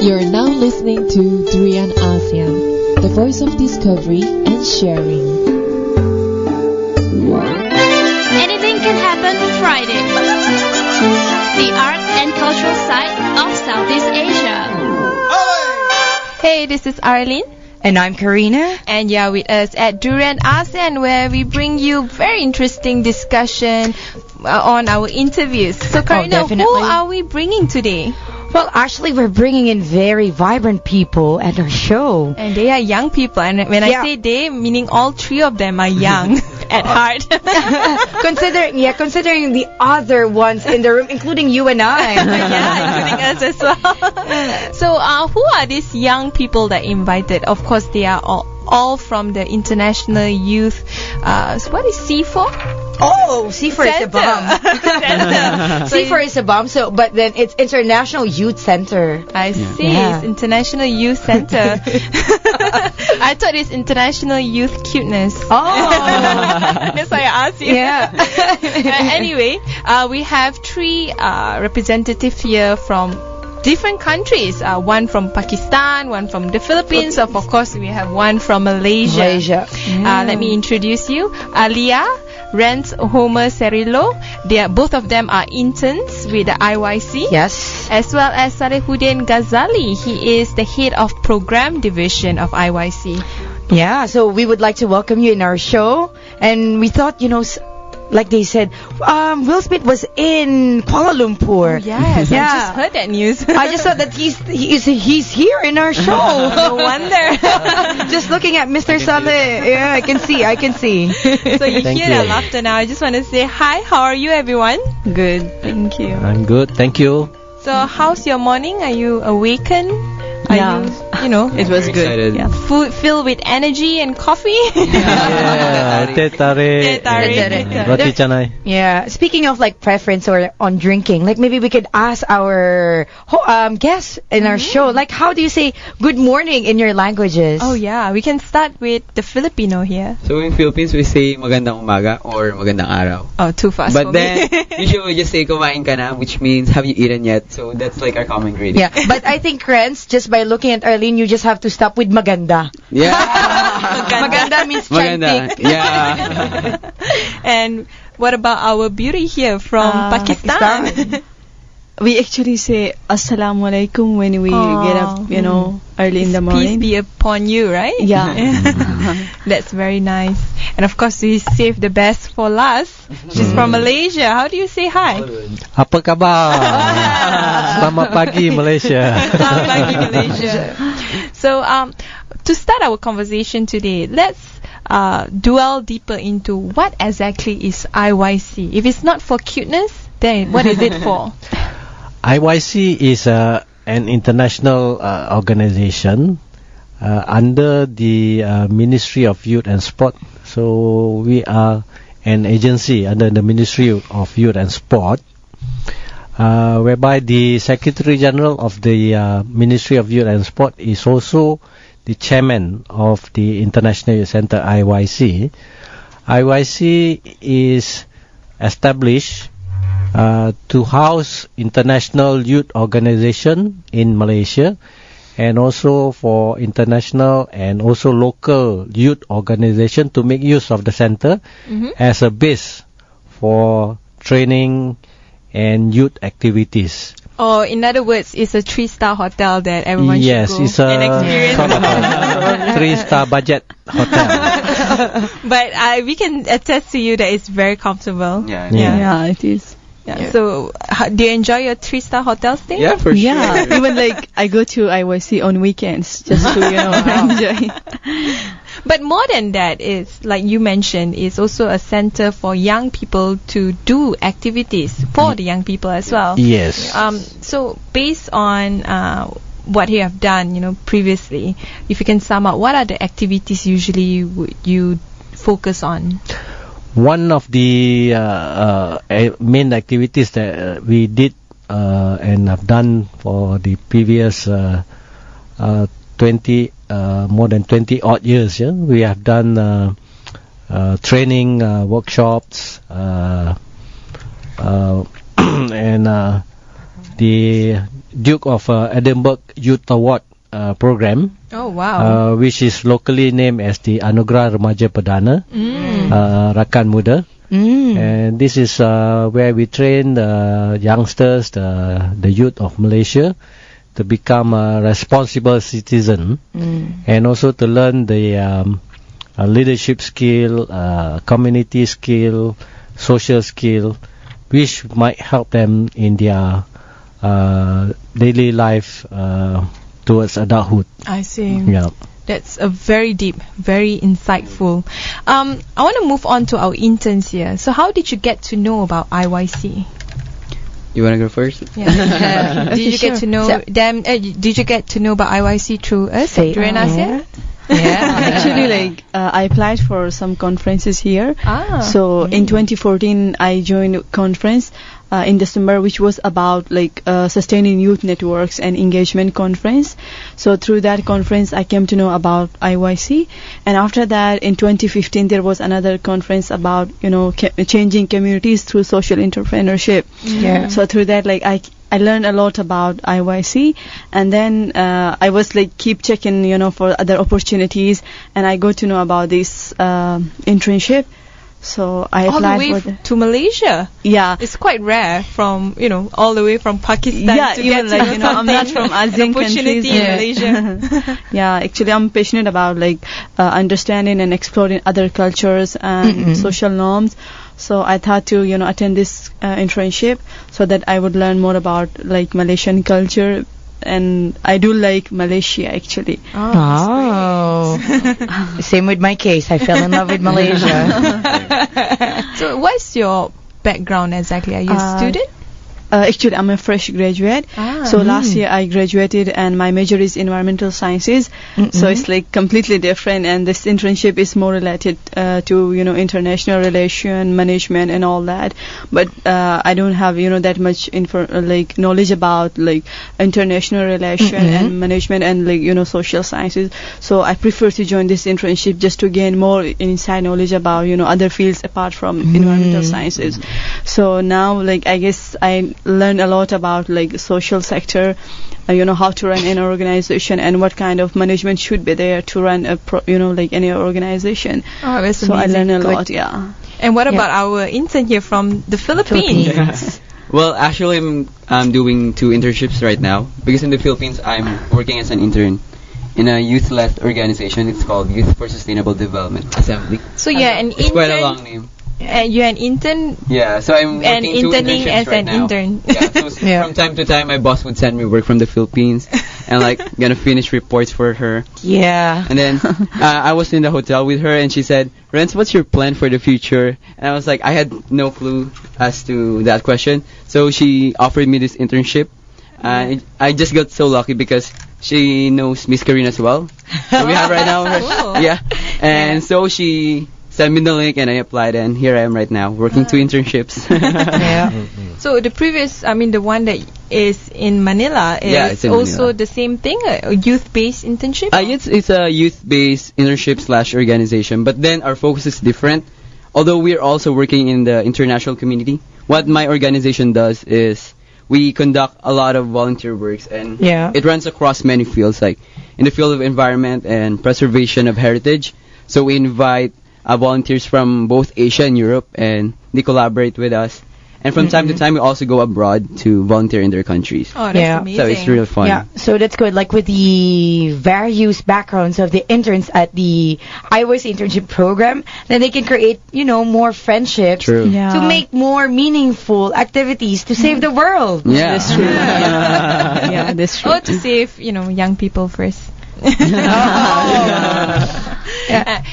You're now listening to Renz and ASEAN, the voice of discovery and sharing. Anything can happen Friday. The art and cultural side of Southeast Asia. Hey, this is Arlene. And I'm Karina. And you're with us at Renz and ASEAN, where we bring you very interesting discussion on our interviews. So Karina, who are we bringing today? Well, actually, we're bringing in very vibrant people at our show. And they are young people. And when I say they, meaning all three of them are young at heart. Considering the other ones in the room, including you and I. Including us as well. So, who are these young people that invited? Of course, they are all from the International Youth. What is C for? Oh, C4 is a bomb. C4 is a bomb. So, but then it's International Youth Center. I see. Yeah. It's International Youth Center. I thought it's International Youth Cuteness. Oh, that's why I asked you. Yeah. Anyway, we have three representatives here from different countries. One from Pakistan, one from the Philippines, of course we have one from Malaysia. Let me introduce you. Aaliyah, Renz Homer Cerillo. Both of them are interns with the IYC. Yes. As well as Salehudin Gazali. He is the head of program division of IYC. Yeah, so we would like to welcome you in our show. And we thought, like they said, Will Smith was in Kuala Lumpur. Oh, yes, I just heard that news. I just thought that he's here in our show. No wonder. Just looking at Mr. Saleh. Yeah, I can see. So you hear that laughter now. I just want to say hi. How are you, everyone? Good, thank you. I'm good, thank you. So how's your morning? Are you awakened? It was good. Excited. Yeah. Food filled with energy and coffee. Teh tarik. Roti canai. Yeah. Speaking of like preference or on drinking, like maybe we could ask our guests in our show, like how do you say good morning in your languages? Oh yeah, we can start with the Filipino here. So in Philippines we say magandang umaga or magandang araw. Oh, too fast. But for then me. usually we just say kumain ka na, which means have you eaten yet? So that's like our common greeting. Yeah, but I think Renz, just by looking at Arlene, you just have to stop with maganda. Yeah. Maganda means maganda. chantik. Yeah. And what about our beauty here from Pakistan? We actually say Assalamu alaikum when we get up, early in the morning. Peace be upon you, right? Yeah. That's very nice. And of course, we save the best for last. She's from Malaysia. How do you say hi? Apa khabar? Selamat pagi, Malaysia. Selamat pagi, Malaysia. So, to start our conversation today, let's dwell deeper into what exactly is IYC. If it's not for cuteness, then what is it for? IYC is an international organization under the Ministry of Youth and Sport. So we are an agency under the Ministry of Youth and Sport, whereby the Secretary General of the Ministry of Youth and Sport is also the chairman of the International Youth Center IYC. IYC is established to house international youth organization in Malaysia, and also for international and also local youth organization to make use of the center as a base for training and youth activities. Or in other words, it's a 3-star hotel that everyone yes, should go it's a and experience. sort of a 3-star budget hotel. But we can attest to you that it's very comfortable. Yeah, it is. Yeah. So, do you enjoy your 3-star hotel stay? Yeah, for sure. Yeah, even like I go to IYC on weekends just to enjoy. But more than that, is like you mentioned, it's also a center for young people to do activities for the young people as well. Yes. So based on what you have done, previously, if you can sum up, what are the activities usually you focus on? One of the main activities that we did and have done for the previous more than 20 odd years, we have done training workshops and the Duke of Edinburgh Youth Award program, Oh, wow. which is locally named as the Anugerah Remaja Perdana Rakan Muda. And this is where we train the youngsters, the youth of Malaysia, to become a responsible citizen, and also to learn the leadership skill, community skill, social skill, which might help them in their daily life towards adulthood. I see. Yeah. That's a very deep, very insightful. I want to move on to our interns here. So how did you get to know about IYC? You wanna go first? Yeah. Did you Sure. get to know them? Did you get to know about IYC through us at Renz and ASEAN? Yeah. Actually, like I applied for some conferences here. So in 2014, I joined a conference in December, which was about like sustaining youth networks and engagement conference. So through that conference, I came to know about IYC. And after that, in 2015, there was another conference about changing communities through social entrepreneurship. Yeah. So through that, like I learned a lot about IYC, and then I was like keep checking, for other opportunities, and I got to know about this internship. So I All the applied way for to Malaysia. yeah. It's quite rare from, all the way from Pakistan Yeah, to even get like, to I'm not from an ASEAN opportunity countries. in Yeah. Malaysia. Yeah, actually I'm passionate about like understanding and exploring other cultures and social norms. So I thought to attend this internship so that I would learn more about like Malaysian culture, and I do like Malaysia actually. Oh. Same with my case. I fell in love with Malaysia. So what's your background exactly? Are you a student? Actually, I'm a fresh graduate. So last year I graduated, and my major is environmental sciences. So it's like completely different, and this internship is more related to international relation, management, and all that. But I don't have that much knowledge about like international relation and management and like social sciences. So I prefer to join this internship just to gain more inside knowledge about other fields apart from environmental sciences. So now like I guess I learn a lot about like social sector, how to run an organization and what kind of management should be there to run a like any organization. Oh, that's So amazing. I learn a Good. lot, yeah. And what about our intern here from the Philippines? Well, actually, I'm doing 2 internships right now because in the Philippines I'm working as an intern in a youth-led organization. It's called Youth for Sustainable Development Assembly. So you're an It's quite a intern. long name. You're an intern. Yeah, so I'm And working 2 interning internships as right an now. intern. Yeah, so Yeah. from time to time my boss would send me work from the Philippines and like gonna finish reports for her. Yeah. And then I was in the hotel with her and she said, Renz, what's your plan for the future? And I was like, I had no clue as to that question. So she offered me this internship. I just got so lucky because she knows Miss Karina as well. So we have right now. Cool. Yeah. And so she sent me the link and I applied, and here I am right now working 2 internships. Yeah. So the previous, the one that is in Manila is Yeah, it's in also Manila. the same thing, a youth-based internship? It's a youth-based internship / organization, but then our focus is different. Although we're also working in the international community, what my organization does is we conduct a lot of volunteer works, and Yeah. it runs across many fields, like in the field of environment and preservation of heritage. So we invite volunteers from both Asia and Europe, and they collaborate with us. And from time to time, we also go abroad to volunteer in their countries. Oh, that's Yeah. amazing. So it's real fun. Yeah, so that's good. Like with the various backgrounds of the interns at the IYC internship program, then they can create, more friendships True. Yeah. to make more meaningful activities to save the world. Yeah. That's true. Yeah, that's true. Or to save, young people first.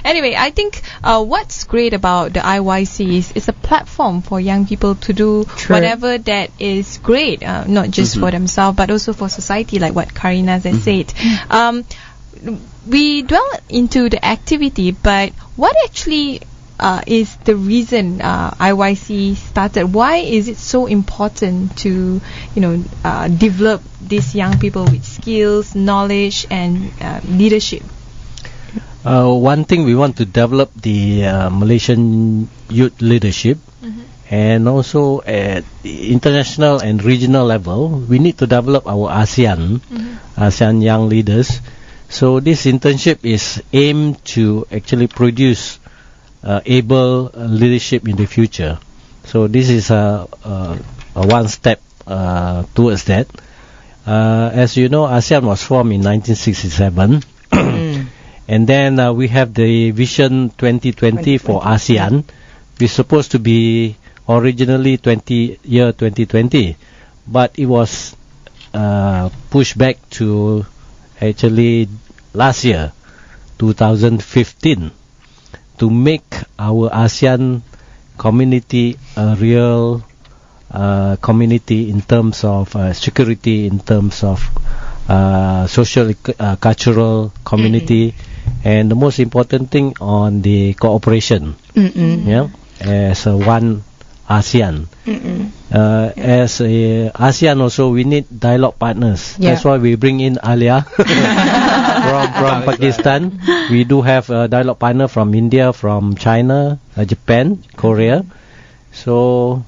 Anyway, I think what's great about the IYC is it's a platform for young people to do True. whatever that is great, not just for themselves but also for society, like what Karina has said. We dwell into the activity, but what actually is the reason IYC started? Why is it so important to develop these young people with skills, knowledge, and leadership? One thing we want to develop the Malaysian youth leadership, And also at the international and regional level, we need to develop our ASEAN young leaders. So this internship is aimed to actually produce able leadership in the future. So this is a one step towards that. As you know, ASEAN was formed in 1967. And then we have the Vision 2020 for ASEAN. We're supposed to be originally 2020, but it was pushed back to actually last year, 2015, to make our ASEAN community a real community in terms of security, in terms of social, cultural community, and the most important thing on the cooperation. As one ASEAN. As a ASEAN also, we need dialogue partners. That's why we bring in Aaliyah from Pakistan. We do have a dialogue partner from India, from China, Japan, Korea. So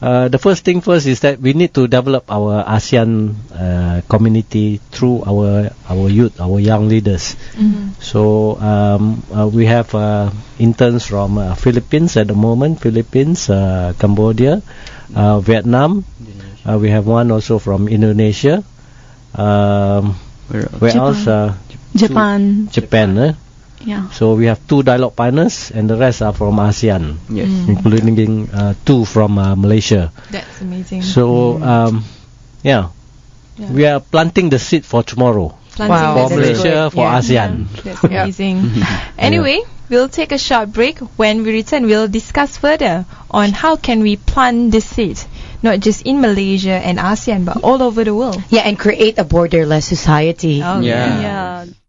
the first thing first is that we need to develop our ASEAN community through our youth, our young leaders. So we have interns from Philippines at the moment, Cambodia, Vietnam. We have one also from Indonesia. Where else? Japan. Yeah. So we have 2 dialogue partners, and the rest are from ASEAN, including 2 from Malaysia. That's amazing. So we are planting the seed for tomorrow. For Malaysia, for ASEAN. That's amazing. Anyway, we'll take a short break. When we return, we'll discuss further on how can we plant the seed, not just in Malaysia and ASEAN, but all over the world. Yeah, and create a borderless society. Oh, Yeah. yeah.